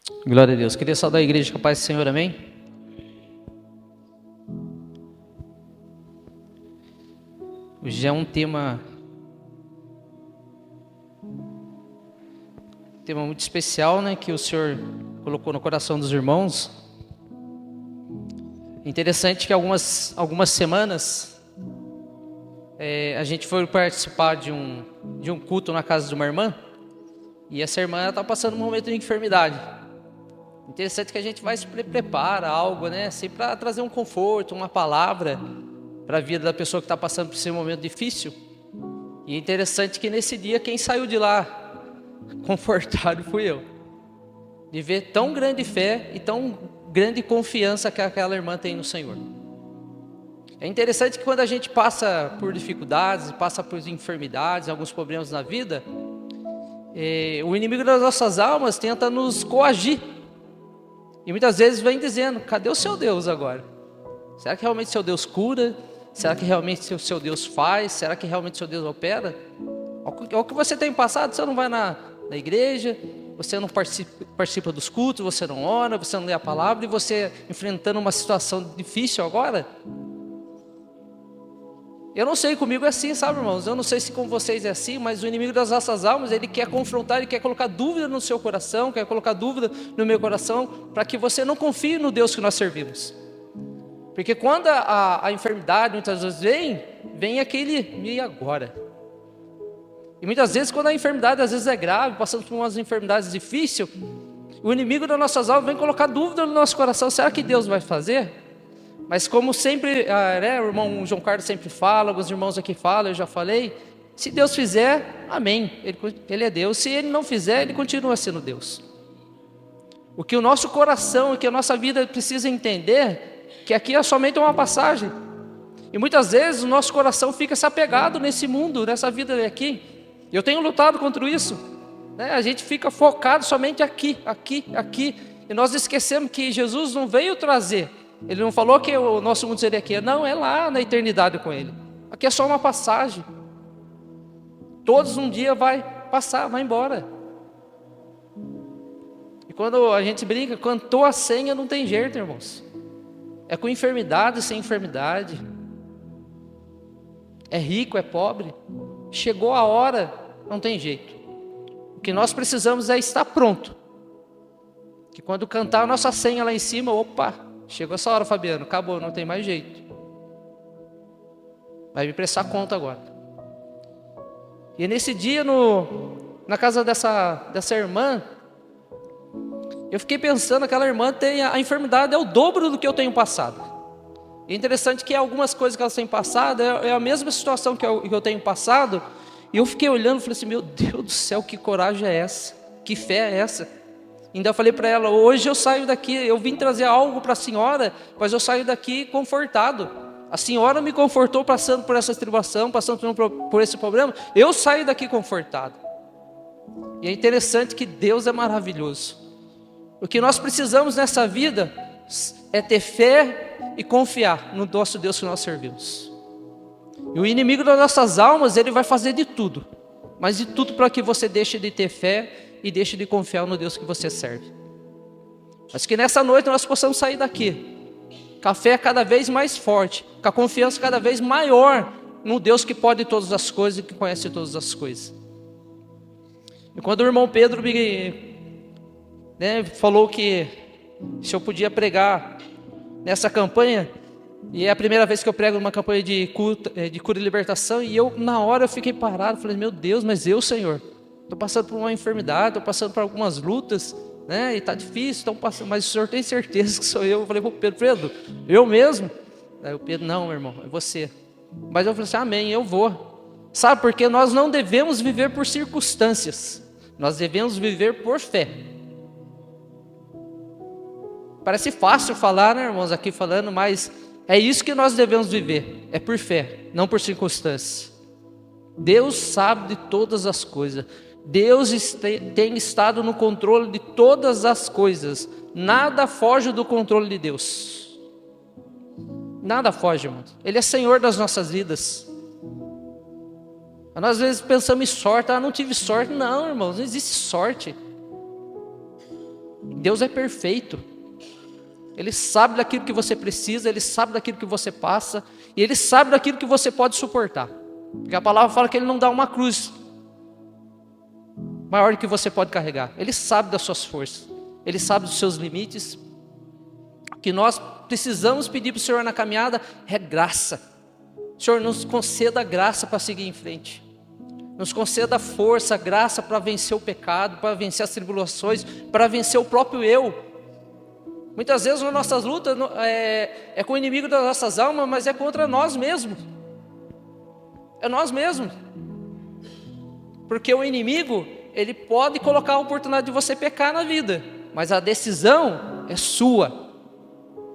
Glória a Deus. Queria saudar a igreja com a paz do Senhor, amém? Hoje é um tema muito especial, né? Que o Senhor colocou no coração dos irmãos. Interessante que algumas semanas a gente foi participar de um culto na casa de uma irmã. E essa irmã está passando um momento de enfermidade. Interessante que a gente vai se prepara algo, né? Assim, para trazer um conforto, uma palavra para a vida da pessoa que está passando por esse momento difícil. E é interessante que nesse dia quem saiu de lá confortado fui eu. De ver tão grande fé e tão grande confiança que aquela irmã tem no Senhor. É interessante que quando a gente passa por dificuldades, passa por enfermidades, alguns problemas na vida, o inimigo das nossas almas tenta nos coagir. E muitas vezes vem dizendo: cadê o seu Deus agora? Será que realmente seu Deus cura? Será que realmente o seu Deus faz? Será que realmente o seu Deus opera? O que você tem passado, você não vai na igreja, você não participa dos cultos, você não ora, você não lê a palavra, e você enfrentando uma situação difícil agora? Eu não sei, comigo é assim, sabe, irmãos? Eu não sei se com vocês é assim, mas o inimigo das nossas almas, ele quer confrontar, ele quer colocar dúvida no seu coração, quer colocar dúvida no meu coração, para que você não confie no Deus que nós servimos. Porque quando a enfermidade muitas vezes vem aquele, e agora? E muitas vezes quando a enfermidade às vezes é grave, passamos por umas enfermidades difíceis, o inimigo das nossas almas vem colocar dúvida no nosso coração: será que Deus vai fazer? Mas como sempre, o irmão João Carlos sempre fala, alguns irmãos aqui falam, eu já falei, se Deus fizer, amém, ele é Deus. Se Ele não fizer, Ele continua sendo Deus. O que o nosso coração, o que a nossa vida precisa entender, que aqui é somente uma passagem. E muitas vezes o nosso coração fica se apegado nesse mundo, nessa vida aqui. Eu tenho lutado contra isso, né? A gente fica focado somente aqui, e nós esquecemos que Jesus não veio trazer. Ele não falou que o nosso mundo seria aqui. Não, é lá na eternidade com Ele. Aqui é só uma passagem. Todos um dia vai passar, vai embora. E quando a gente brinca, cantou a senha, não tem jeito, irmãos. É com enfermidade, sem enfermidade. É rico, é pobre. Chegou a hora, não tem jeito. O que nós precisamos é estar pronto. Que quando cantar a nossa senha lá em cima, opa, chegou essa hora, Fabiano, acabou, não tem mais jeito. Vai me prestar conta agora. E nesse dia, na casa dessa irmã, eu fiquei pensando, aquela irmã tem a enfermidade, é o dobro do que eu tenho passado. E é interessante que algumas coisas que ela tem passado, é a mesma situação que eu tenho passado, e eu fiquei olhando e falei assim: meu Deus do céu, que coragem é essa? Que fé é essa? Ainda falei para ela: hoje eu saio daqui, eu vim trazer algo para a senhora, mas eu saio daqui confortado. A senhora me confortou passando por essa tribulação, passando por esse problema, eu saio daqui confortado. E é interessante que Deus é maravilhoso. O que nós precisamos nessa vida é ter fé e confiar no nosso Deus que nós servimos. E o inimigo das nossas almas, ele vai fazer de tudo, mas de tudo para que você deixe de ter fé e deixe de confiar no Deus que você serve. Mas que nessa noite nós possamos sair daqui com a fé cada vez mais forte, com a confiança cada vez maior no Deus que pode todas as coisas e que conhece todas as coisas. E quando o irmão Pedro falou que se eu podia pregar nessa campanha, e é a primeira vez que eu prego numa campanha de cura e libertação, e na hora eu fiquei parado, falei: meu Deus, mas eu, Senhor, estou passando por uma enfermidade, estou passando por algumas lutas, né? E está difícil, mas o Senhor tem certeza que sou eu? Eu falei para o Pedro: eu mesmo? Aí o Pedro: não, meu irmão, é você. Mas eu falei assim: amém, eu vou. Sabe, porque nós não devemos viver por circunstâncias, nós devemos viver por fé. Parece fácil falar, né, irmãos, aqui falando, mas é isso que nós devemos viver, é por fé, não por circunstâncias. Deus sabe de todas as coisas. Deus tem estado no controle de todas as coisas. Nada foge do controle de Deus. Nada foge, irmãos. Ele é Senhor das nossas vidas. Nós às vezes pensamos em sorte. Não tive sorte. Não, irmãos, não existe sorte. Deus é perfeito. Ele sabe daquilo que você precisa, Ele sabe daquilo que você passa, e Ele sabe daquilo que você pode suportar. Porque a palavra fala que Ele não dá uma cruz maior do que você pode carregar. Ele sabe das suas forças, Ele sabe dos seus limites. O que nós precisamos pedir para o Senhor na caminhada é graça. Senhor, nos conceda graça para seguir em frente. Nos conceda força, graça para vencer o pecado, para vencer as tribulações, para vencer o próprio eu. Muitas vezes as nossas lutas é com o inimigo das nossas almas, mas é contra nós mesmos. É nós mesmos. Porque o inimigo, ele pode colocar a oportunidade de você pecar na vida, mas a decisão é sua.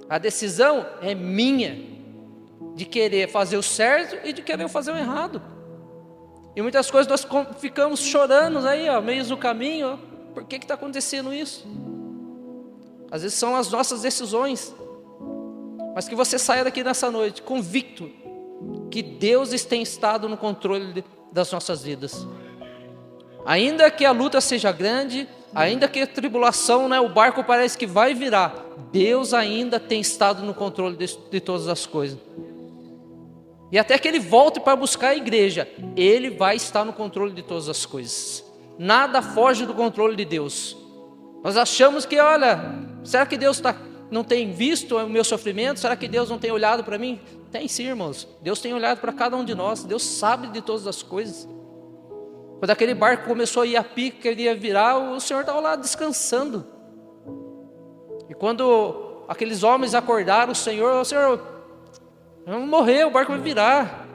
A decisão é minha, de querer fazer o certo e de querer fazer o errado. E muitas coisas nós ficamos chorando aí, meio do caminho, por que está acontecendo isso? Às vezes são as nossas decisões, mas que você saia daqui nessa noite convicto que Deus tem estado no controle das nossas vidas. Ainda que a luta seja grande, ainda que a tribulação, o barco parece que vai virar, Deus ainda tem estado no controle de todas as coisas. E até que Ele volte para buscar a igreja, Ele vai estar no controle de todas as coisas. Nada foge do controle de Deus. Nós achamos que, será que Deus não tem visto o meu sofrimento? Será que Deus não tem olhado para mim? Tem sim, irmãos. Deus tem olhado para cada um de nós. Deus sabe de todas as coisas. Quando aquele barco começou a ir a pique, ele ia virar, o Senhor estava lá descansando. E quando aqueles homens acordaram, o Senhor vamos morrer, o barco vai virar.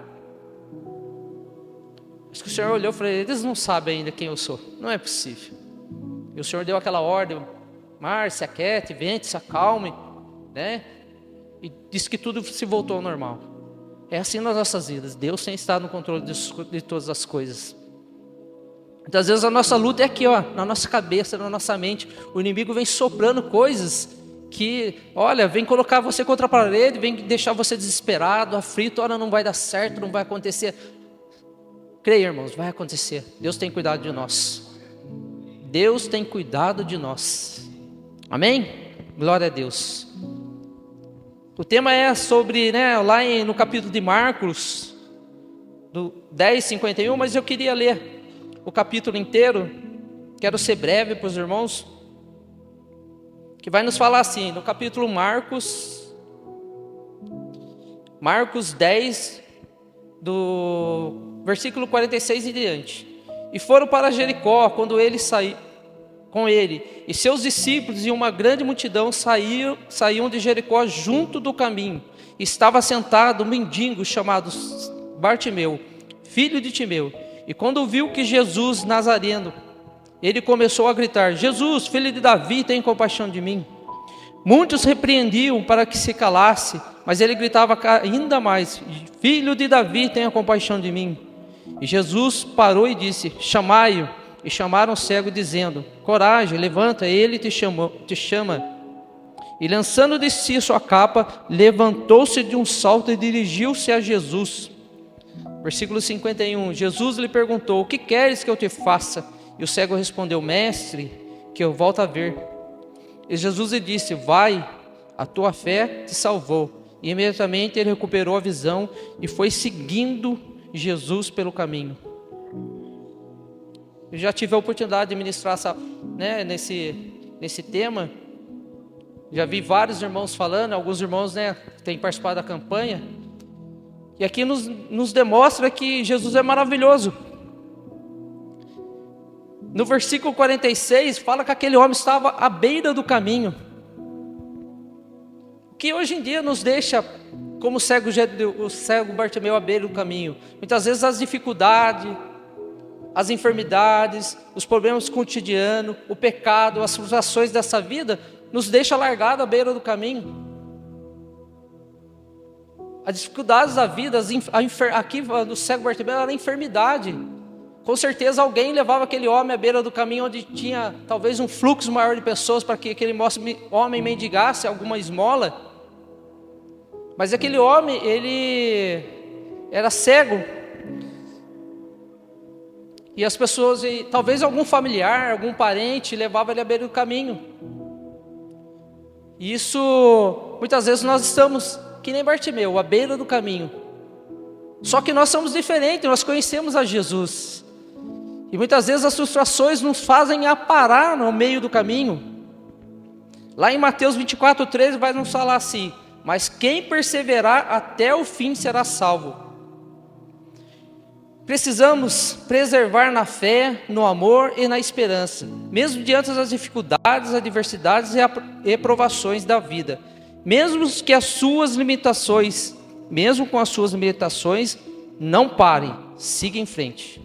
Acho que o Senhor olhou e falou, eles não sabem ainda quem eu sou, não é possível. E o Senhor deu aquela ordem, mar, se aquiete, vento, se acalme, e disse que tudo se voltou ao normal. É assim nas nossas vidas, Deus tem estado no controle de todas as coisas. Muitas vezes a nossa luta é aqui, na nossa cabeça, na nossa mente. O inimigo vem soprando coisas que, vem colocar você contra a parede, vem deixar você desesperado, aflito, não vai dar certo, não vai acontecer. Creia, irmãos, vai acontecer. Deus tem cuidado de nós. Deus tem cuidado de nós. Amém? Glória a Deus. O tema é sobre, lá no capítulo de Marcos, do 10:51, mas eu queria ler o capítulo inteiro, quero ser breve para os irmãos, que vai nos falar assim, no capítulo Marcos 10, do versículo 46 em diante. E foram para Jericó, quando ele saiu, com ele e seus discípulos e uma grande multidão saíam de Jericó junto do caminho. Estava sentado um mendigo chamado Bartimeu, filho de Timeu. E quando viu que Jesus Nazareno, ele começou a gritar, Jesus, filho de Davi, tem compaixão de mim. Muitos repreendiam para que se calasse, mas ele gritava ainda mais, filho de Davi, tenha compaixão de mim. E Jesus parou e disse, chamai-o. E chamaram o cego dizendo, coragem, levanta, ele te chama. E lançando de si sua capa, levantou-se de um salto e dirigiu-se a Jesus. Versículo 51, Jesus lhe perguntou, o que queres que eu te faça? E o cego respondeu, mestre, que eu volte a ver. E Jesus lhe disse, vai, a tua fé te salvou. E imediatamente ele recuperou a visão e foi seguindo Jesus pelo caminho. Eu já tive a oportunidade de ministrar nesse tema. Já vi vários irmãos falando, alguns irmãos têm participado da campanha. E aqui nos demonstra que Jesus é maravilhoso. No versículo 46, fala que aquele homem estava à beira do caminho. O que hoje em dia nos deixa como o cego Bartimeu à beira do caminho? Muitas vezes as dificuldades, as enfermidades, os problemas cotidianos, o pecado, as frustrações dessa vida, nos deixa largado à beira do caminho. As dificuldades da vida, aqui do cego Bartimeu era a enfermidade. Com certeza alguém levava aquele homem à beira do caminho onde tinha talvez um fluxo maior de pessoas para que aquele homem mendigasse alguma esmola. Mas aquele homem, ele era cego. E as pessoas, talvez algum familiar, algum parente, levava ele à beira do caminho. E isso, muitas vezes nós estamos, que nem Bartimeu, à beira do caminho. Só que nós somos diferentes, nós conhecemos a Jesus. E muitas vezes as frustrações nos fazem parar no meio do caminho. Lá em Mateus 24:13 vai nos falar assim: mas quem perseverar até o fim será salvo. Precisamos preservar na fé, no amor e na esperança, mesmo diante das dificuldades, adversidades e provações da vida. Mesmo com as suas limitações, não parem, siga em frente.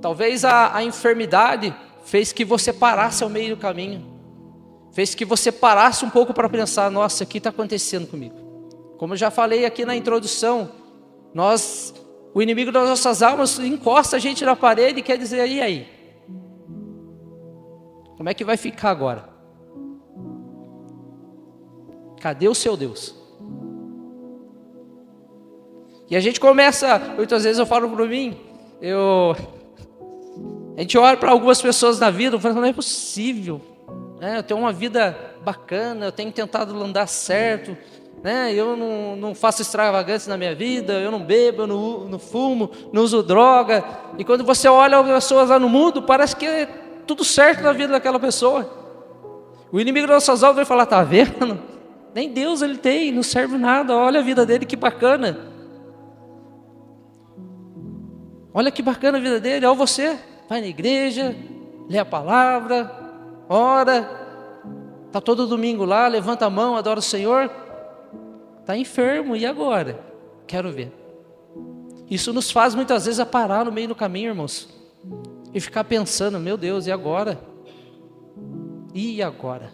Talvez a enfermidade fez que você parasse ao meio do caminho, fez que você parasse um pouco para pensar: nossa, o que está acontecendo comigo? Como eu já falei aqui na introdução, o inimigo das nossas almas encosta a gente na parede e quer dizer: e aí? Como é que vai ficar agora? Cadê o seu Deus? E a gente começa, muitas vezes eu falo para mim, a gente olha para algumas pessoas na vida e fala: não é possível, eu tenho uma vida bacana, eu tenho tentado andar certo, eu não faço extravagância na minha vida, eu não bebo, eu não fumo, não uso droga. E quando você olha as pessoas lá no mundo, parece que é tudo certo na vida daquela pessoa. O inimigo das nossas almas vai falar: tá vendo? Nem Deus ele tem, não serve nada, olha a vida dele, que bacana. Olha que bacana a vida dele, olha você, vai na igreja, lê a palavra, ora, está todo domingo lá, levanta a mão, adora o Senhor. Está enfermo, e agora? Quero ver. Isso nos faz muitas vezes parar no meio do caminho, irmãos, e ficar pensando: meu Deus, e agora? E agora?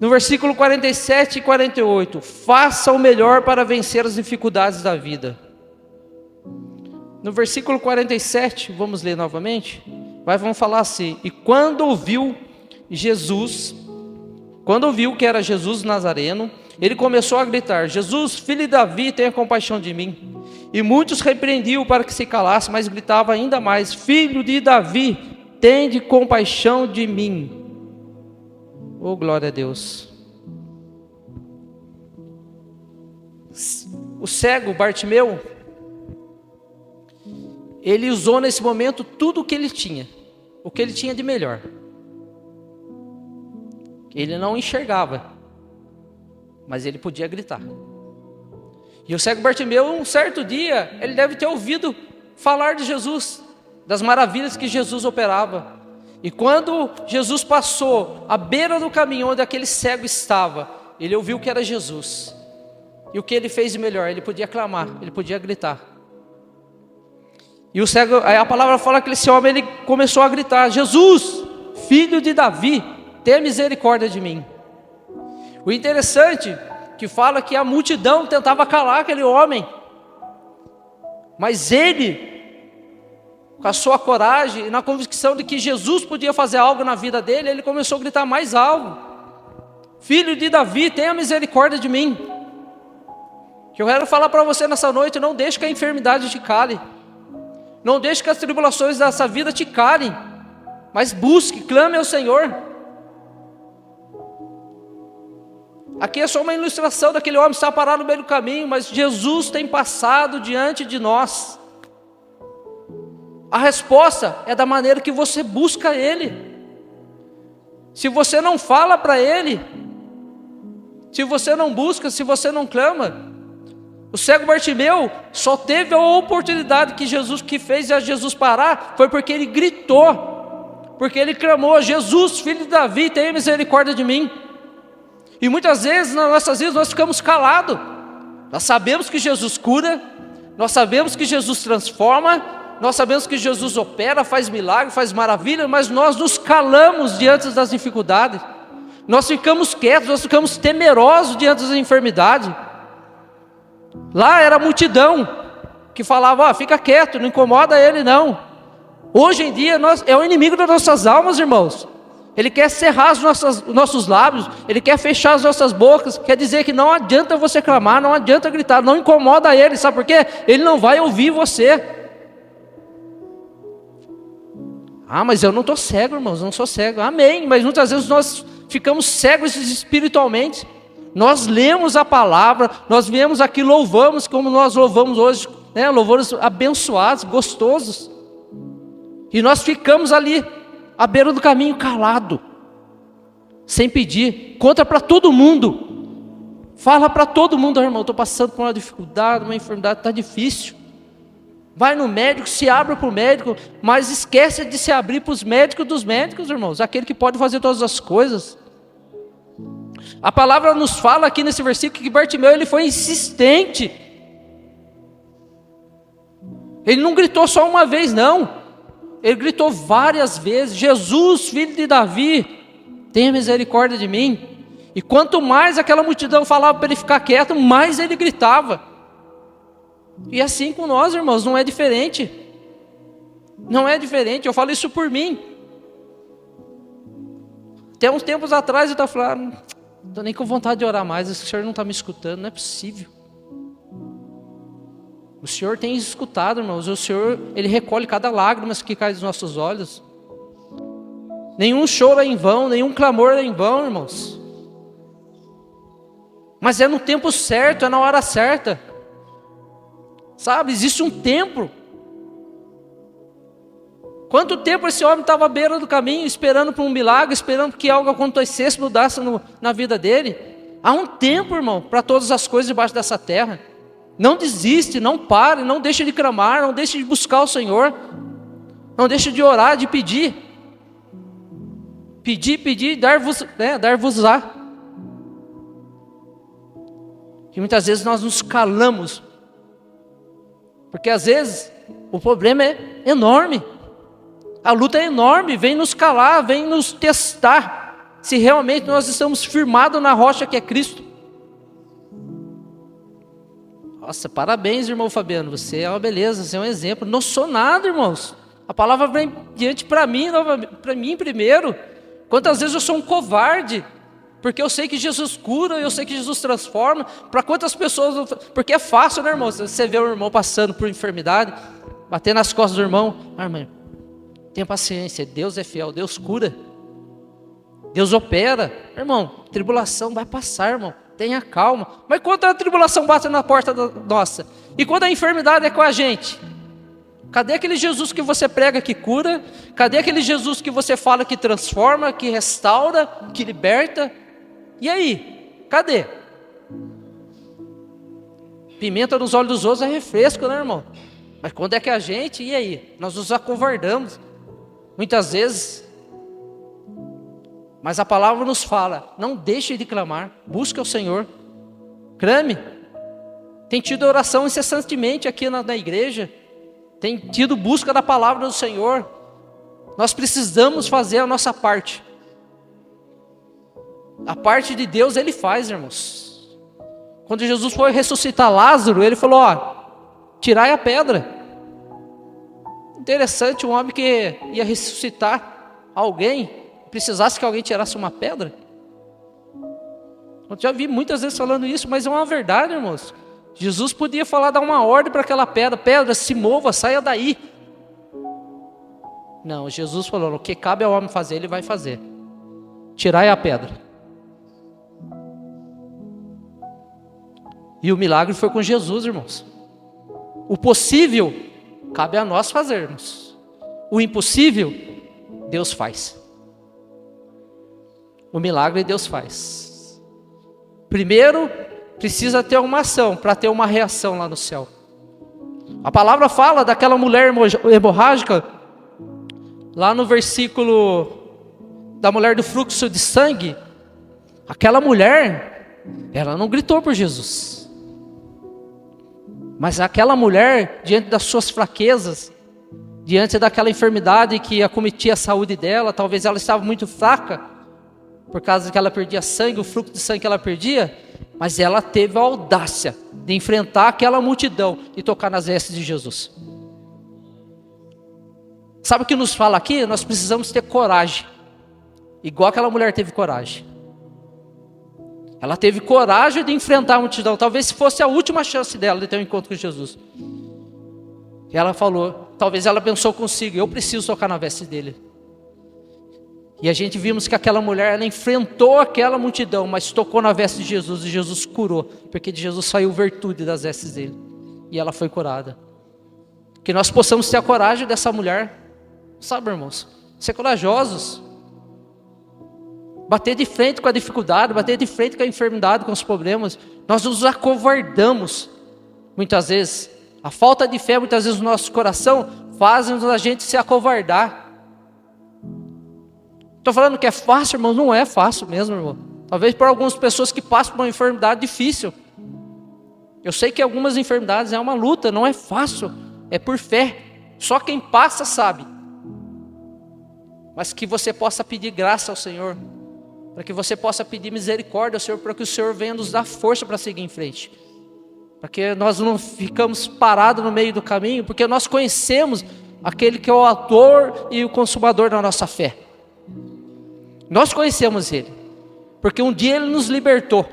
No versículo 47 e 48, faça o melhor para vencer as dificuldades da vida. No versículo 47, vamos ler novamente, vamos falar assim: e quando ouviu que era Jesus Nazareno, ele começou a gritar: Jesus, filho de Davi, tenha compaixão de mim. E muitos repreendiam para que se calasse, mas gritava ainda mais: filho de Davi, tende compaixão de mim. Oh, glória a Deus. O cego Bartimeu, ele usou nesse momento tudo o que ele tinha de melhor. Ele não enxergava, mas ele podia gritar. E o cego Bartimeu, um certo dia, ele deve ter ouvido falar de Jesus, das maravilhas que Jesus operava. E quando Jesus passou à beira do caminho onde aquele cego estava, ele ouviu que era Jesus. E o que ele fez de melhor? Ele podia clamar, ele podia gritar. E o cego, aí a palavra fala que esse homem, ele começou a gritar: Jesus, filho de Davi, tenha misericórdia de mim. O interessante que fala que a multidão tentava calar aquele homem, mas ele, com a sua coragem e na convicção de que Jesus podia fazer algo na vida dele, ele começou a gritar mais alto: filho de Davi, tenha misericórdia de mim. Que eu quero falar para você nessa noite: não deixe que a enfermidade te cale, não deixe que as tribulações dessa vida te calem, mas busque, clame ao Senhor. Aqui é só uma ilustração daquele homem que está parado no meio do caminho, mas Jesus tem passado diante de nós. A resposta é da maneira que você busca Ele. Se você não fala para Ele, se você não busca, se você não clama, o cego Bartimeu só teve a oportunidade que fez a Jesus parar, foi porque ele gritou, porque ele clamou: Jesus, filho de Davi, tenha misericórdia de mim. E muitas vezes nas nossas vidas nós ficamos calados. Nós sabemos que Jesus cura, nós sabemos que Jesus transforma, nós sabemos que Jesus opera, faz milagre, faz maravilha, mas nós nos calamos diante das dificuldades. Nós ficamos quietos, nós ficamos temerosos diante das enfermidades. Lá era a multidão que falava: fica quieto, não incomoda ele não. Hoje em dia é o inimigo das nossas almas, irmãos. Ele quer cerrar os nossos lábios, ele quer fechar as nossas bocas, quer dizer que não adianta você clamar, não adianta gritar, não incomoda ele, sabe por quê? Ele não vai ouvir você. Mas eu não estou cego, irmãos, eu não sou cego. Amém, mas muitas vezes nós ficamos cegos espiritualmente. Nós lemos a palavra, nós viemos aqui, louvamos como nós louvamos hoje, né? Louvores abençoados, gostosos. E nós ficamos ali, à beira do caminho, calado, sem pedir. Conta para todo mundo. Fala para todo mundo, irmão, estou passando por uma dificuldade, uma enfermidade, está difícil. Vai no médico, se abre para o médico, mas esquece de se abrir para os médicos dos médicos, irmãos. Aquele que pode fazer todas as coisas. A palavra nos fala aqui nesse versículo que Bartimeu, ele foi insistente. Ele não gritou só uma vez, não. Ele gritou várias vezes: Jesus, filho de Davi, tenha misericórdia de mim. E quanto mais aquela multidão falava para ele ficar quieto, mais ele gritava. E assim com nós, irmãos, não é diferente. Não é diferente, eu falo isso por mim. Até uns tempos atrás eu estava falando, não estou nem com vontade de orar mais, o Senhor não está me escutando, não é possível. O Senhor tem escutado, irmãos, o Senhor, Ele recolhe cada lágrima que cai dos nossos olhos. Nenhum choro é em vão, nenhum clamor é em vão, irmãos. Mas é no tempo certo, é na hora certa. Sabe, existe um tempo. Quanto tempo esse homem estava à beira do caminho, esperando por um milagre, esperando que algo acontecesse, mudasse na vida dele? Há um tempo, irmão, para todas as coisas debaixo dessa terra. Não desiste, não pare, não deixe de clamar, não deixe de buscar o Senhor. Não deixe de orar, de pedir. Pedir, dar-vos-á. E muitas vezes nós nos calamos. Porque às vezes o problema é enorme. A luta é enorme, vem nos calar, vem nos testar. Se realmente nós estamos firmados na rocha que é Cristo. Nossa, parabéns, irmão Fabiano, você é uma beleza, você é um exemplo. Não sou nada, irmãos. A palavra vem diante para mim primeiro. Quantas vezes eu sou um covarde, porque eu sei que Jesus cura, eu sei que Jesus transforma. Para quantas pessoas, porque é fácil, né, irmão? Você vê o irmão passando por enfermidade, bater nas costas do irmão. Irmão, tenha paciência, Deus é fiel, Deus cura. Deus opera. Irmão, tribulação vai passar, irmão. Tenha calma. Mas quando a tribulação bate na porta nossa, e quando a enfermidade é com a gente, cadê aquele Jesus que você prega que cura? Cadê aquele Jesus que você fala que transforma, que restaura, que liberta? E aí? Cadê? Pimenta nos olhos dos outros é refresco, né, irmão? Mas quando é que a gente, e aí? Nós nos acovardamos, muitas vezes. Mas a palavra nos fala, não deixe de clamar, busque o Senhor, clame. Tem tido oração incessantemente aqui na igreja, tem tido busca da palavra do Senhor. Nós precisamos fazer a nossa parte. A parte de Deus Ele faz, irmãos. Quando Jesus foi ressuscitar Lázaro, Ele falou, tirai a pedra. Interessante, um homem que ia ressuscitar alguém, precisasse que alguém tirasse uma pedra. Eu já vi muitas vezes falando isso, mas é uma verdade, irmãos. Jesus podia falar, dar uma ordem para aquela pedra, se mova, saia daí. Não, Jesus falou, o que cabe ao homem fazer, ele vai fazer. Tirai a pedra. E o milagre foi com Jesus, irmãos. O possível, cabe a nós fazermos. O impossível, Deus faz. O milagre Deus faz. Primeiro, precisa ter uma ação para ter uma reação lá no céu. A palavra fala daquela mulher hemorrágica, lá no versículo da mulher do fluxo de sangue. Aquela mulher, ela não gritou por Jesus. Mas aquela mulher, diante das suas fraquezas, diante daquela enfermidade que acometia a saúde dela, talvez ela estava muito fraca, por causa que ela perdia sangue, o fluxo de sangue que ela perdia, mas ela teve a audácia de enfrentar aquela multidão e tocar nas vestes de Jesus. Sabe o que nos fala aqui? Nós precisamos ter coragem, igual aquela mulher teve coragem. Ela teve coragem de enfrentar a multidão, talvez fosse a última chance dela de ter um encontro com Jesus. E ela falou, Talvez ela pensou consigo, eu preciso tocar na veste dele. E a gente vimos que aquela mulher, ela enfrentou aquela multidão, mas tocou na veste de Jesus e Jesus curou, porque de Jesus saiu virtude das vestes dele. E ela foi curada. Que nós possamos ter a coragem dessa mulher, sabe, irmãos? Ser corajosos. Bater de frente com a dificuldade, bater de frente com a enfermidade, com os problemas. Nós nos acovardamos, muitas vezes. A falta de fé, muitas vezes, no nosso coração, faz a gente se acovardar. Estou falando que é fácil, irmão, não é fácil mesmo, irmão. Talvez para algumas pessoas que passam por uma enfermidade difícil. Eu sei que algumas enfermidades é uma luta, não é fácil, é por fé. Só quem passa sabe. Mas que você possa pedir graça ao Senhor, para que você possa pedir misericórdia ao Senhor, para que o Senhor venha nos dar força para seguir em frente. Para que nós não ficamos parados no meio do caminho, porque nós conhecemos aquele que é o autor e o consumador da nossa fé. Nós conhecemos Ele, porque um dia Ele nos libertou,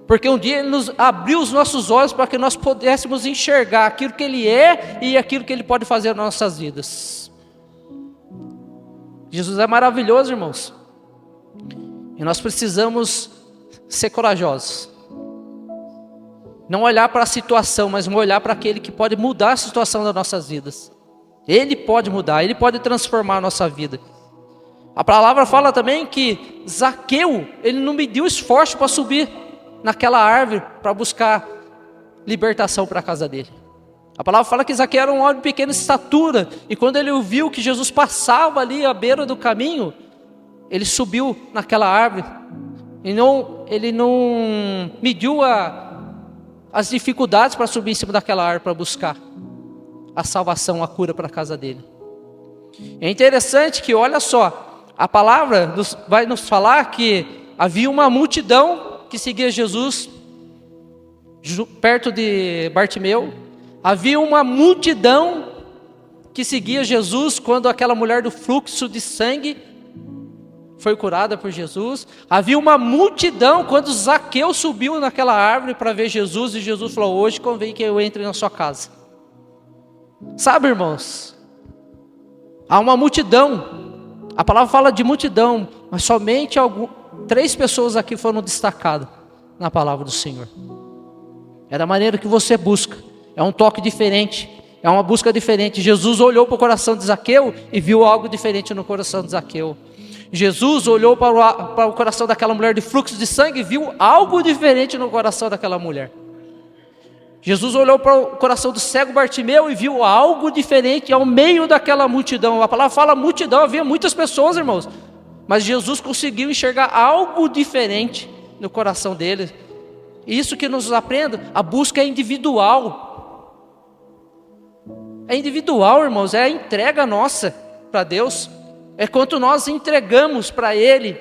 porque um dia Ele nos abriu os nossos olhos para que nós pudéssemos enxergar aquilo que Ele é e aquilo que Ele pode fazer nas nossas vidas. Jesus é maravilhoso, irmãos, e nós precisamos ser corajosos, não olhar para a situação, mas olhar para aquele que pode mudar a situação das nossas vidas. Ele pode mudar, Ele pode transformar a nossa vida. A palavra fala também que Zaqueu, ele não mediu esforço para subir naquela árvore para buscar libertação para a casa dele. A palavra fala que Zaqueu era um homem de pequena estatura, e quando ele viu que Jesus passava ali à beira do caminho, ele subiu naquela árvore, e ele não mediu as dificuldades para subir em cima daquela árvore para buscar a salvação, a cura para a casa dele. É interessante que, olha só, a palavra vai nos falar que havia uma multidão que seguia Jesus perto de Bartimeu. Havia uma multidão que seguia Jesus quando aquela mulher do fluxo de sangue foi curada por Jesus. Havia uma multidão quando Zaqueu subiu naquela árvore para ver Jesus, e Jesus falou: hoje convém que eu entre na sua casa. Sabe, irmãos, há uma multidão. A palavra fala de multidão, mas somente 3 pessoas aqui foram destacadas na palavra do Senhor. É da maneira que você busca, é um toque diferente, é uma busca diferente. Jesus olhou para o coração de Zaqueu e viu algo diferente no coração de Zaqueu. Jesus olhou para o coração daquela mulher de fluxo de sangue e viu algo diferente no coração daquela mulher. Jesus olhou para o coração do cego Bartimeu e viu algo diferente ao meio daquela multidão. A palavra fala multidão, havia muitas pessoas, irmãos, mas Jesus conseguiu enxergar algo diferente no coração dele. E isso que nos aprenda, a busca é individual. É individual, irmãos, é a entrega nossa para Deus. É quanto nós entregamos para Ele.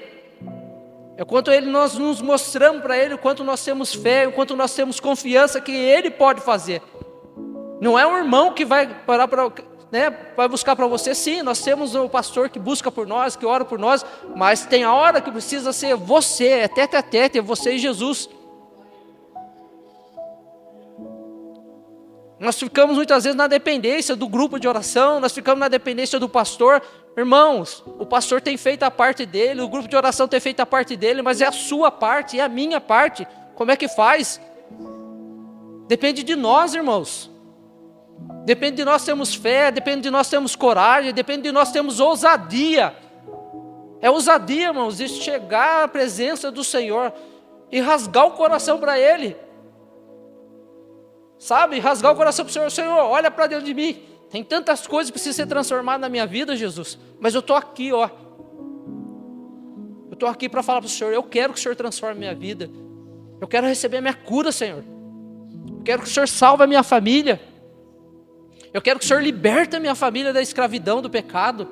É quanto nós nos mostramos para Ele, o quanto nós temos fé, o quanto nós temos confiança que Ele pode fazer. Não é um irmão que vai parar vai buscar para você. Sim, nós temos o pastor que busca por nós, que ora por nós, mas tem a hora que precisa ser você, é tete a tete, é você e Jesus. Nós ficamos muitas vezes na dependência do grupo de oração, nós ficamos na dependência do pastor. Irmãos, o pastor tem feito a parte dele, o grupo de oração tem feito a parte dele, mas é a sua parte, é a minha parte. Como é que faz? Depende de nós, irmãos. Depende de nós termos fé, depende de nós termos coragem, depende de nós termos ousadia. É ousadia, irmãos, de chegar à presença do Senhor e rasgar o coração para Ele. Sabe, rasgar o coração para o Senhor. Senhor, olha para dentro de mim. Tem tantas coisas que precisam ser transformadas na minha vida, Jesus. Mas eu estou aqui, ó. Eu estou aqui para falar para o Senhor. Eu quero que o Senhor transforme a minha vida. Eu quero receber a minha cura, Senhor. Eu quero que o Senhor salve a minha família. Eu quero que o Senhor liberte a minha família da escravidão, do pecado.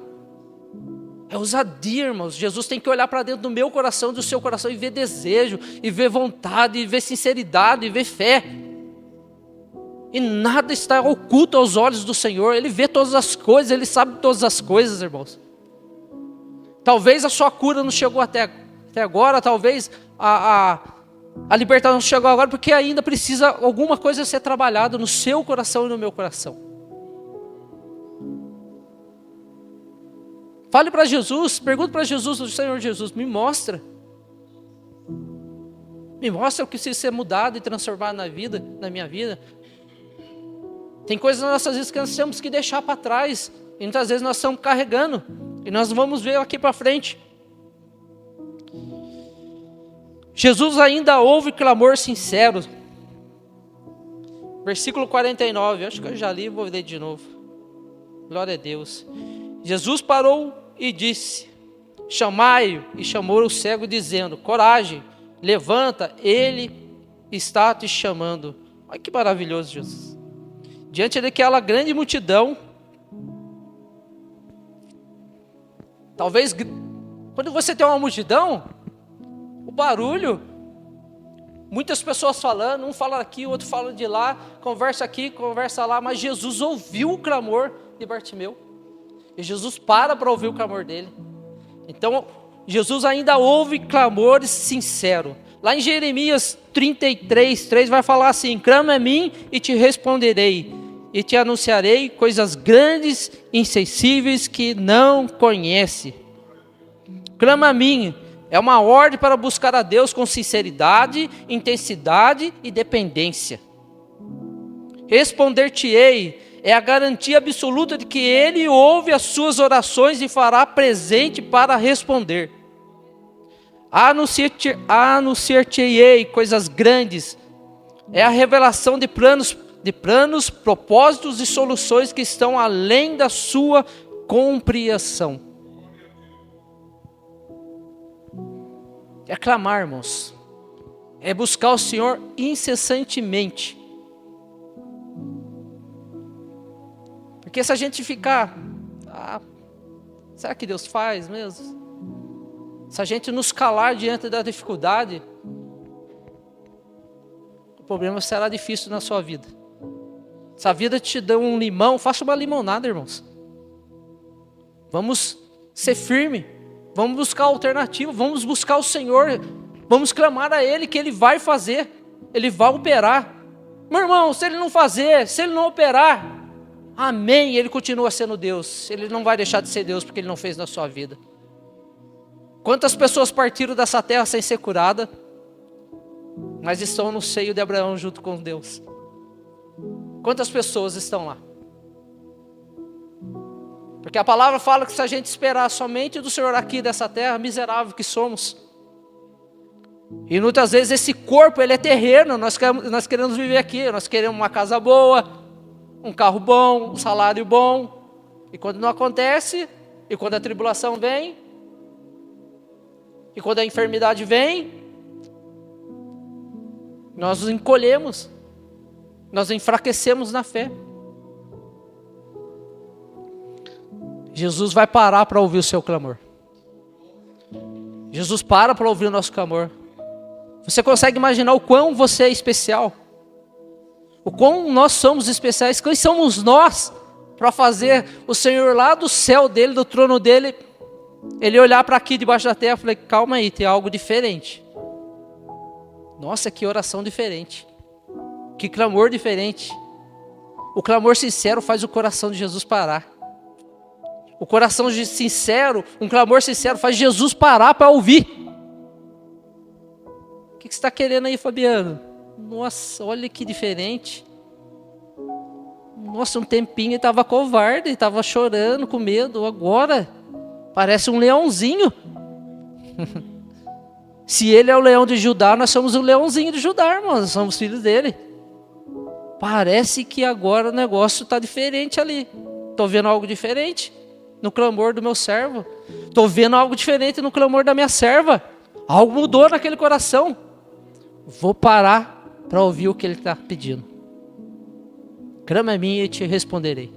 É ousadia, irmãos. Jesus tem que olhar para dentro do meu coração, do seu coração, e ver desejo, e ver vontade, e ver sinceridade, e ver fé. E nada está oculto aos olhos do Senhor. Ele vê todas as coisas, Ele sabe todas as coisas, irmãos. Talvez a sua cura não chegou até agora, talvez a libertação não chegou agora, porque ainda precisa alguma coisa ser trabalhada no seu coração e no meu coração. Fale para Jesus, pergunte para Jesus, o Senhor Jesus, me mostra. Me mostra o que precisa ser mudado e transformado na minha vida. Tem coisas nas nossas vidas que nós temos que deixar para trás. E muitas vezes nós estamos carregando. E nós vamos ver aqui para frente. Jesus ainda ouve clamor sincero. Versículo 49. Acho que eu já li, vou ler de novo. Glória a Deus. Jesus parou e disse: chamai-o. E chamou o cego dizendo: coragem, levanta, ele está te chamando. Olha que maravilhoso, Jesus. Diante daquela grande multidão, talvez quando você tem uma multidão, o barulho, muitas pessoas falando, um fala aqui, o outro fala de lá, conversa aqui, conversa lá, mas Jesus ouviu o clamor de Bartimeu. E Jesus para ouvir o clamor dele. Então, Jesus ainda ouve clamores sinceros. Lá em Jeremias 33:3 vai falar assim: clama a mim e te responderei, e te anunciarei coisas grandes e insensíveis que não conhece. Clama a mim é uma ordem para buscar a Deus com sinceridade, intensidade e dependência. Responder-te-ei é a garantia absoluta de que Ele ouve as suas orações e fará presente para responder. Anunciar-te-ei coisas grandes é a revelação de planos, propósitos e soluções que estão além da sua compreensão. É clamar, irmãos. É buscar o Senhor incessantemente. Porque se a gente ficar, será que Deus faz mesmo? Se a gente nos calar diante da dificuldade, o problema será difícil na sua vida. Se a vida te dá um limão, faça uma limonada, irmãos. Vamos ser firmes. Vamos buscar alternativa. Vamos buscar o Senhor. Vamos clamar a Ele que Ele vai fazer. Ele vai operar. Meu irmão, se Ele não fazer, se Ele não operar, amém, Ele continua sendo Deus. Ele não vai deixar de ser Deus porque Ele não fez na sua vida. Quantas pessoas partiram dessa terra sem ser curadas, mas estão no seio de Abraão junto com Deus? Quantas pessoas estão lá? Porque a palavra fala que se a gente esperar somente do Senhor aqui dessa terra, miserável que somos. E muitas vezes esse corpo, ele é terreno, nós queremos viver aqui, nós queremos uma casa boa, um carro bom, um salário bom. E quando não acontece, e quando a tribulação vem, e quando a enfermidade vem, nós nos encolhemos, nós enfraquecemos na fé. Jesus vai parar para ouvir o seu clamor. Jesus para ouvir o nosso clamor. Você consegue imaginar o quão você é especial? O quão nós somos especiais? Quem somos nós para fazer o Senhor lá do céu dele, do trono dele, Ele olhar para aqui debaixo da terra e falar: calma aí, tem algo diferente. Nossa, que oração diferente. Que clamor diferente. O clamor sincero faz o coração de Jesus parar. O coração sincero, um clamor sincero faz Jesus parar para ouvir. O que você está querendo aí, Fabiano? Nossa, olha que diferente. Nossa, um tempinho ele estava covarde, ele estava chorando, com medo. Agora, parece um leãozinho. Se ele é o leão de Judá, nós somos o leãozinho de Judá, irmãos. Nós somos filhos dele. Parece que agora o negócio está diferente ali. Estou vendo algo diferente no clamor do meu servo. Estou vendo algo diferente no clamor da minha serva. Algo mudou naquele coração. Vou parar para ouvir o que ele está pedindo. Clama a mim e te responderei.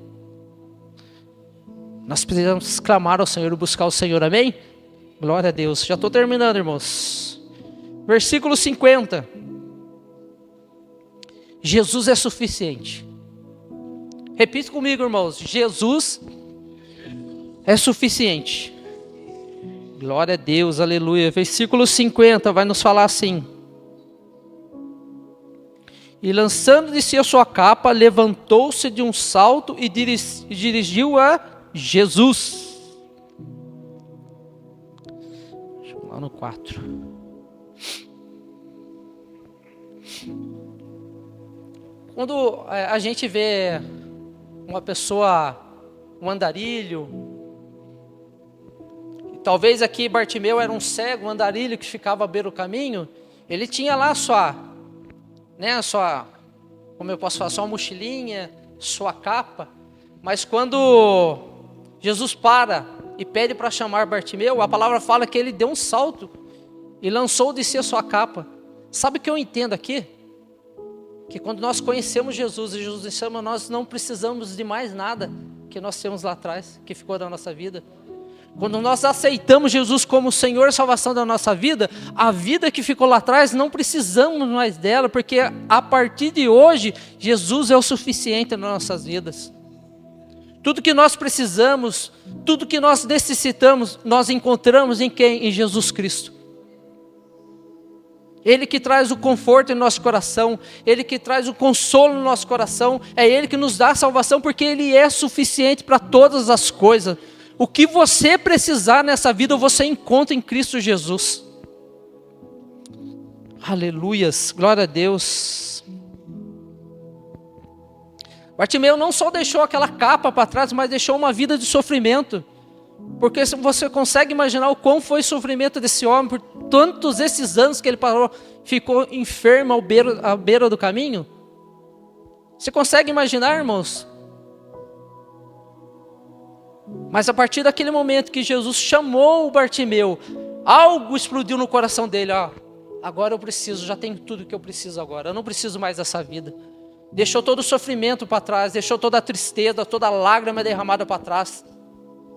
Nós precisamos clamar ao Senhor e buscar o Senhor, amém? Glória a Deus. Já estou terminando, irmãos. Versículo 50. Jesus é suficiente. Repita comigo, irmãos. Jesus é suficiente. Glória a Deus, aleluia. Versículo 50 vai nos falar assim: e lançando de si a sua capa, levantou-se de um salto e dirigiu a Jesus. Lá no 4. Quando a gente vê uma pessoa, um andarilho, talvez aqui Bartimeu era um cego, um andarilho que ficava à beira do caminho, ele tinha lá sua, como eu posso falar, sua mochilinha, sua capa, mas quando Jesus para e pede para chamar Bartimeu, a palavra fala que ele deu um salto e lançou de si a sua capa. Sabe o que eu entendo aqui? Que quando nós conhecemos Jesus e Jesus nos chama, nós não precisamos de mais nada que nós temos lá atrás, que ficou da nossa vida. Quando nós aceitamos Jesus como Senhor e salvação da nossa vida, a vida que ficou lá atrás, não precisamos mais dela, porque a partir de hoje, Jesus é o suficiente nas nossas vidas. Tudo que nós precisamos, tudo que nós necessitamos, nós encontramos em quem? Em Jesus Cristo. Ele que traz o conforto em nosso coração, Ele que traz o consolo no nosso coração, é Ele que nos dá a salvação, porque Ele é suficiente para todas as coisas. O que você precisar nessa vida, você encontra em Cristo Jesus. Aleluias, glória a Deus. Bartimeu não só deixou aquela capa para trás, mas deixou uma vida de sofrimento. Porque você consegue imaginar o quão foi o sofrimento desse homem, por tantos esses anos que ele parou, ficou enfermo à beira do caminho? Você consegue imaginar, irmãos? Mas a partir daquele momento que Jesus chamou o Bartimeu, algo explodiu no coração dele. Agora eu preciso, já tenho tudo que eu preciso agora, eu não preciso mais dessa vida. Deixou todo o sofrimento para trás, deixou toda a tristeza, toda a lágrima derramada para trás.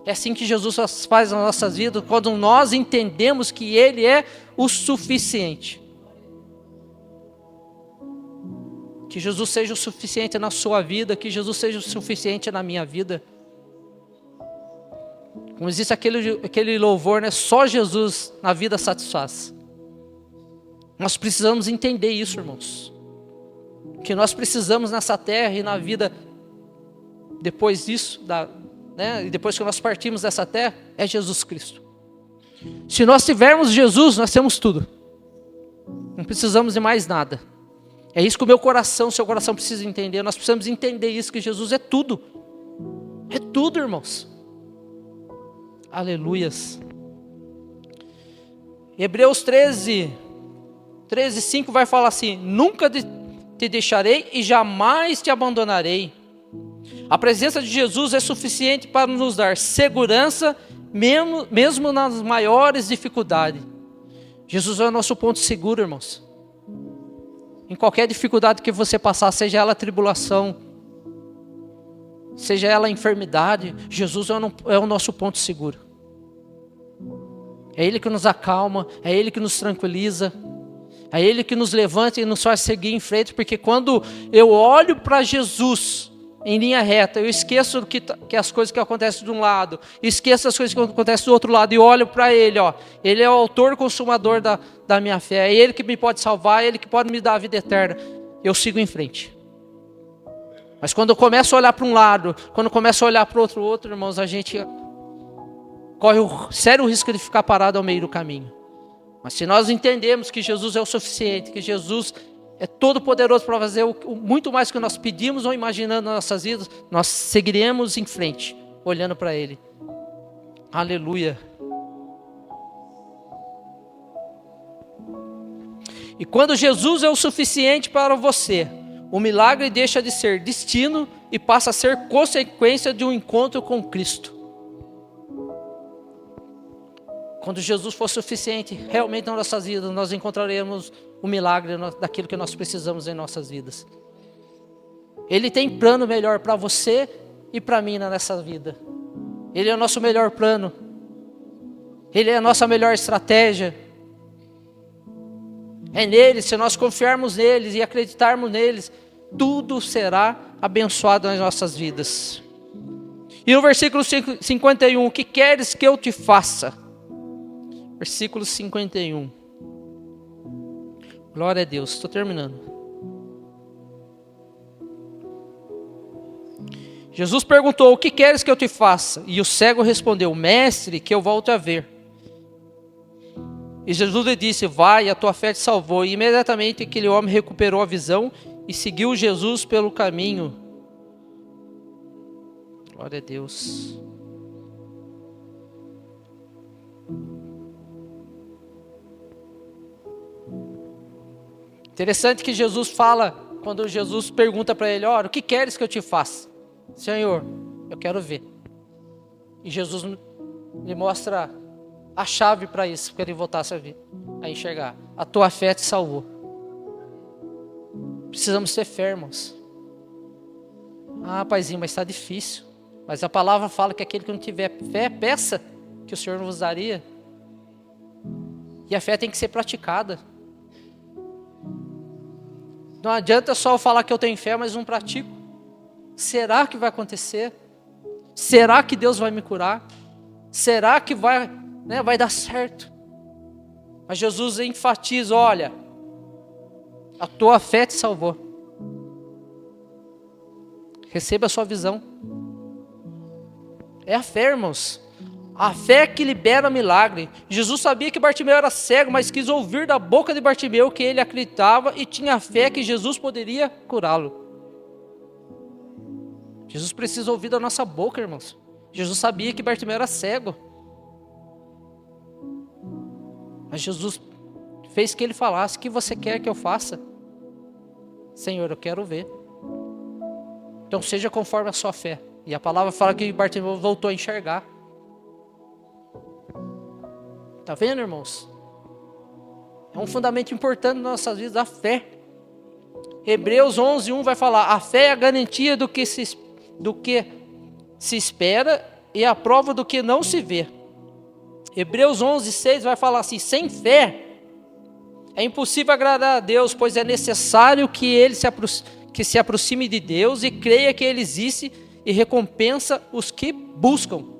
É assim que Jesus faz nas nossas vidas, quando nós entendemos que Ele é o suficiente. Que Jesus seja o suficiente na sua vida, que Jesus seja o suficiente na minha vida. Como existe aquele louvor, né? Só Jesus na vida satisfaz. Nós precisamos entender isso, irmãos. Que nós precisamos nessa terra e na vida, depois disso, e depois que nós partimos dessa terra, é Jesus Cristo. Se nós tivermos Jesus, nós temos tudo. Não precisamos de mais nada. É isso que o meu coração, seu coração precisa entender. Nós precisamos entender isso, que Jesus é tudo. É tudo, irmãos. Aleluias. Hebreus 13:5 vai falar assim: nunca te deixarei e jamais te abandonarei. A presença de Jesus é suficiente para nos dar segurança, mesmo nas maiores dificuldades. Jesus é o nosso ponto seguro, irmãos. Em qualquer dificuldade que você passar, seja ela tribulação, seja ela enfermidade, Jesus é o nosso ponto seguro. É Ele que nos acalma, é Ele que nos tranquiliza, é Ele que nos levanta e nos faz seguir em frente, porque quando eu olho para Jesus em linha reta, eu esqueço que as coisas que acontecem de um lado, esqueço as coisas que acontecem do outro lado e olho para Ele, Ele é o autor e consumador da minha fé, é Ele que me pode salvar, é Ele que pode me dar a vida eterna. Eu sigo em frente. Mas quando eu começo a olhar para um lado, quando eu começo a olhar para o outro, irmãos, a gente corre o sério risco de ficar parado ao meio do caminho. Mas se nós entendemos que Jesus é o suficiente, que Jesus é todo poderoso para fazer muito mais que nós pedimos ou imaginando nas nossas vidas, nós seguiremos em frente, olhando para Ele. Aleluia. E quando Jesus é o suficiente para você, o milagre deixa de ser destino e passa a ser consequência de um encontro com Cristo. Quando Jesus for suficiente realmente nas nossas vidas, nós encontraremos o milagre daquilo que nós precisamos em nossas vidas. Ele tem plano melhor para você e para mim nessa vida. Ele é o nosso melhor plano. Ele é a nossa melhor estratégia. É nele, se nós confiarmos neles e acreditarmos neles, tudo será abençoado nas nossas vidas. E no versículo 51, o que queres que eu te faça? Versículo 51. Glória a Deus, estou terminando. Jesus perguntou: o que queres que eu te faça? E o cego respondeu: mestre, que eu volte a ver. E Jesus lhe disse: vai, a tua fé te salvou. E imediatamente aquele homem recuperou a visão e seguiu Jesus pelo caminho. Glória a Deus. Interessante que Jesus fala, quando Jesus pergunta para ele: ora, o que queres que eu te faça? Senhor, eu quero ver. E Jesus lhe mostra a chave para isso, para ele voltasse a enxergar. A tua fé te salvou. Precisamos ser fermos. Ah, paizinho, mas está difícil. Mas a palavra fala que aquele que não tiver fé, peça, que o Senhor vos daria. E a fé tem que ser praticada. Não adianta só eu falar que eu tenho fé, mas não pratico. Será que vai acontecer? Será que Deus vai me curar? Será que vai dar certo? Mas Jesus enfatiza: olha, a tua fé te salvou. Receba a sua visão. É a fé, irmãos. A fé que libera milagre. Jesus sabia que Bartimeu era cego, mas quis ouvir da boca de Bartimeu que ele acreditava e tinha fé que Jesus poderia curá-lo. Jesus precisa ouvir da nossa boca, irmãos. Jesus sabia que Bartimeu era cego. Mas Jesus fez que ele falasse: o que você quer que eu faça? Senhor, eu quero ver. Então seja conforme a sua fé. E a palavra fala que Bartimeu voltou a enxergar. Está vendo, irmãos? É um fundamento importante nas nossas vidas, a fé. Hebreus 11:1 vai falar: a fé é a garantia do que se espera e a prova do que não se vê. Hebreus 11:6 vai falar assim: sem fé é impossível agradar a Deus, pois é necessário que ele se aproxime de Deus e creia que ele existe e recompensa os que buscam.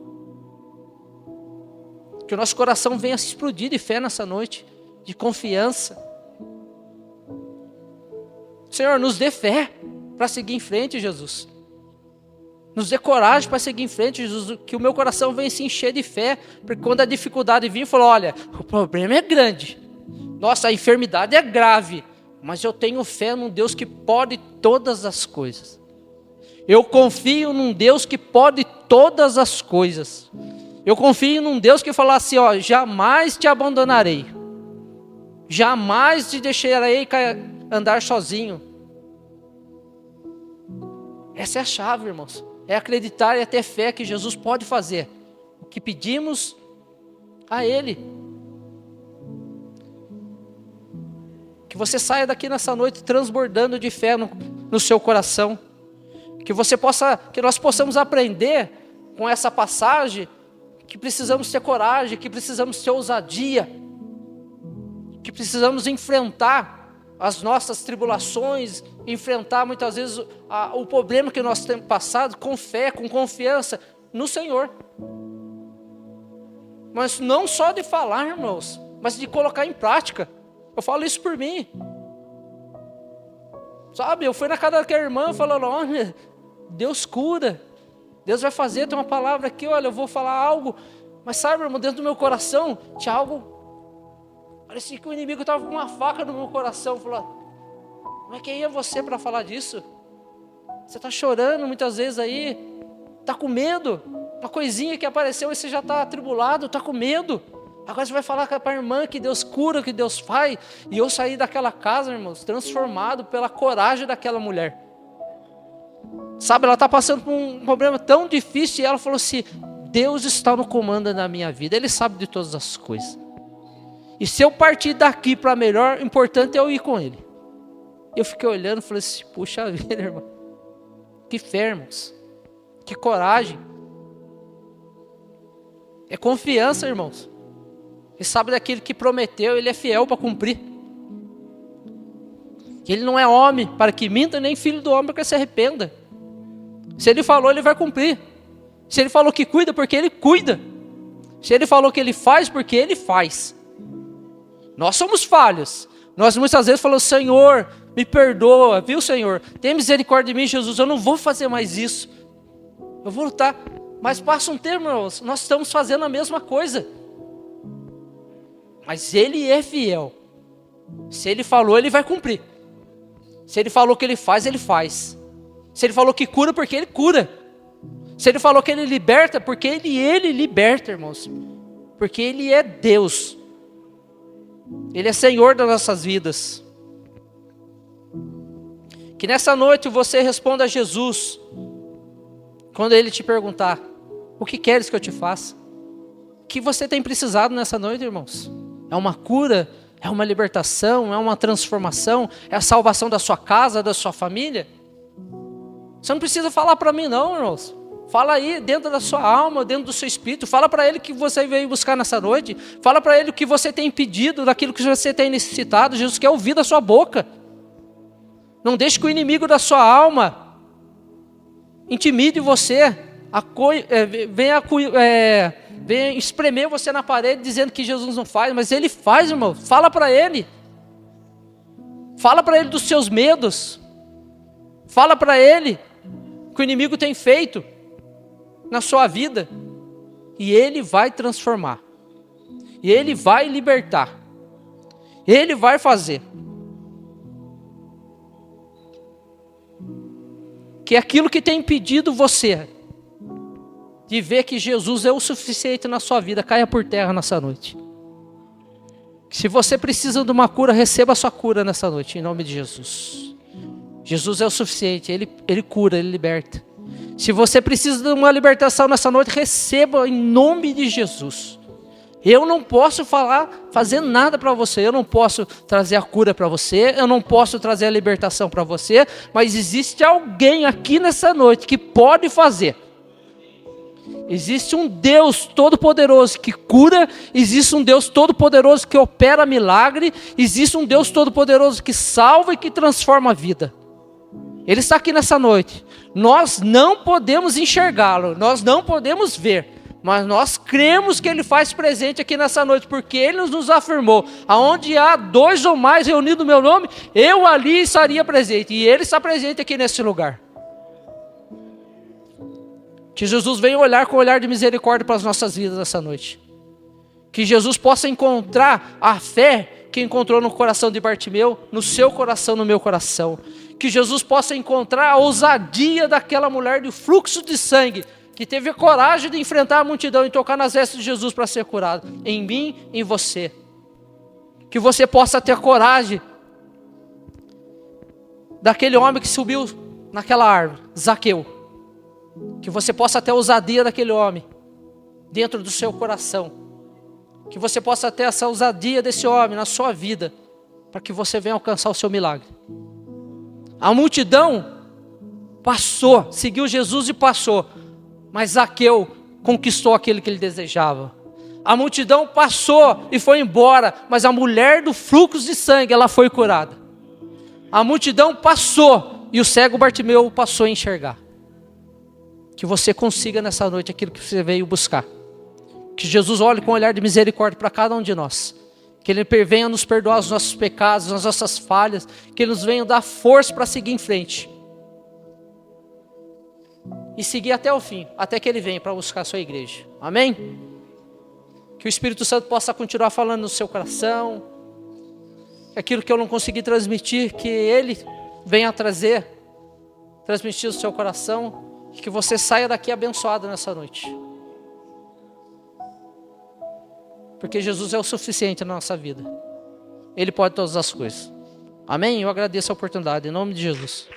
Que o nosso coração venha se explodir de fé nessa noite, de confiança. Senhor, nos dê fé para seguir em frente, Jesus. Nos dê coragem para seguir em frente, Jesus. Que o meu coração venha se encher de fé, porque quando a dificuldade vir, falou: olha, o problema é grande. Nossa, a enfermidade é grave. Mas eu tenho fé num Deus que pode todas as coisas. Eu confio num Deus que pode todas as coisas. Eu confio num Deus que fala assim: ó, jamais te abandonarei. Jamais te deixarei andar sozinho. Essa é a chave, irmãos. É acreditar e é ter fé que Jesus pode fazer o que pedimos a Ele. Que você saia daqui nessa noite transbordando de fé no seu coração. Que nós possamos aprender com essa passagem que precisamos ter coragem, que precisamos ter ousadia, que precisamos enfrentar as nossas tribulações, enfrentar muitas vezes o problema que nós temos passado com fé, com confiança no Senhor. Mas não só de falar, irmãos, mas de colocar em prática. Eu falo isso por mim. Sabe, eu fui na casa daquela irmã falando: olha, Deus cura, Deus vai fazer, tem uma palavra aqui, olha, eu vou falar algo. Mas sabe, irmão, dentro do meu coração tinha algo, parecia que o inimigo estava com uma faca no meu coração. Falou: mas quem é você para falar disso? Você está chorando muitas vezes aí, está com medo, uma coisinha que apareceu e você já está atribulado, está com medo. Agora você vai falar para a irmã que Deus cura, que Deus faz. E eu saí daquela casa, irmãos, transformado pela coragem daquela mulher. Sabe, ela está passando por um problema tão difícil e ela falou assim: Deus está no comando da minha vida, Ele sabe de todas as coisas. E se eu partir daqui para melhor, o importante é eu ir com Ele. Eu fiquei olhando e falei assim: puxa vida, irmão. Que fé, irmãos. Que coragem. É confiança, irmãos. E sabe daquele que prometeu, Ele é fiel para cumprir. Ele não é homem para que minta, nem filho do homem para que se arrependa. Se Ele falou, Ele vai cumprir. Se Ele falou que cuida, porque Ele cuida. Se Ele falou que Ele faz, porque Ele faz. Nós somos falhos. Nós muitas vezes falamos: Senhor, me perdoa, viu, Senhor? Tem misericórdia de mim, Jesus, eu não vou fazer mais isso. Eu vou lutar. Mas passa um tempo, nós estamos fazendo a mesma coisa. Mas Ele é fiel. Se Ele falou, Ele vai cumprir. Se Ele falou que Ele faz, Ele faz. Se Ele falou que cura, porque Ele cura. Se Ele falou que Ele liberta, porque Ele liberta, irmãos. Porque Ele é Deus. Ele é Senhor das nossas vidas. Que nessa noite você responda a Jesus. Quando Ele te perguntar: o que queres que eu te faça? O que você tem precisado nessa noite, irmãos? É uma cura? É uma libertação? É uma transformação? É a salvação da sua casa, da sua família? Você não precisa falar para mim não, irmãos. Fala aí dentro da sua alma, dentro do seu espírito. Fala para Ele o que você veio buscar nessa noite. Fala para Ele o que você tem pedido, daquilo que você tem necessitado. Jesus quer ouvir da sua boca. Não deixe que o inimigo da sua alma intimide você. Venha espremer você na parede dizendo que Jesus não faz. Mas Ele faz, irmão. Fala para Ele. Fala para Ele dos seus medos. Fala para Ele o que o inimigo tem feito na sua vida, e Ele vai transformar, e Ele vai libertar, Ele vai fazer. Que aquilo que tem impedido você de ver que Jesus é o suficiente na sua vida, caia por terra nessa noite. Se você precisa de uma cura, receba a sua cura nessa noite, em nome de Jesus. Jesus é o suficiente, Ele cura, Ele liberta. Se você precisa de uma libertação nessa noite, receba em nome de Jesus. Eu não posso fazer nada para você, eu não posso trazer a cura para você, eu não posso trazer a libertação para você, mas existe alguém aqui nessa noite que pode fazer. Existe um Deus todo-poderoso que cura, existe um Deus todo-poderoso que opera milagre, existe um Deus todo-poderoso que salva e que transforma a vida. Ele está aqui nessa noite. Nós não podemos enxergá-lo, nós não podemos ver, mas nós cremos que Ele faz presente aqui nessa noite, porque Ele nos afirmou: aonde há 2 ou mais reunidos no meu nome, eu ali estaria presente, e Ele está presente aqui nesse lugar. Que Jesus venha olhar com um olhar de misericórdia para as nossas vidas nessa noite. Que Jesus possa encontrar a fé que encontrou no coração de Bartimeu, no seu coração, no meu coração. Que Jesus possa encontrar a ousadia daquela mulher de fluxo de sangue, que teve a coragem de enfrentar a multidão e tocar nas vestes de Jesus para ser curado. Em mim, em você. Que você possa ter a coragem daquele homem que subiu naquela árvore, Zaqueu. Que você possa ter a ousadia daquele homem dentro do seu coração. Que você possa ter essa ousadia desse homem na sua vida, para que você venha alcançar o seu milagre. A multidão passou, seguiu Jesus e passou, mas Zaqueu conquistou aquele que ele desejava. A multidão passou e foi embora, mas a mulher do fluxo de sangue, ela foi curada. A multidão passou e o cego Bartimeu passou a enxergar. Que você consiga nessa noite aquilo que você veio buscar. Que Jesus olhe com um olhar de misericórdia para cada um de nós. Que Ele venha nos perdoar os nossos pecados, as nossas falhas. Que Ele nos venha dar força para seguir em frente. E seguir até o fim, até que Ele venha para buscar a sua igreja. Amém? Que o Espírito Santo possa continuar falando no seu coração. Aquilo que eu não consegui transmitir, que Ele venha transmitir no seu coração. E que você saia daqui abençoado nessa noite. Porque Jesus é o suficiente na nossa vida. Ele pode todas as coisas. Amém? Eu agradeço a oportunidade, em nome de Jesus.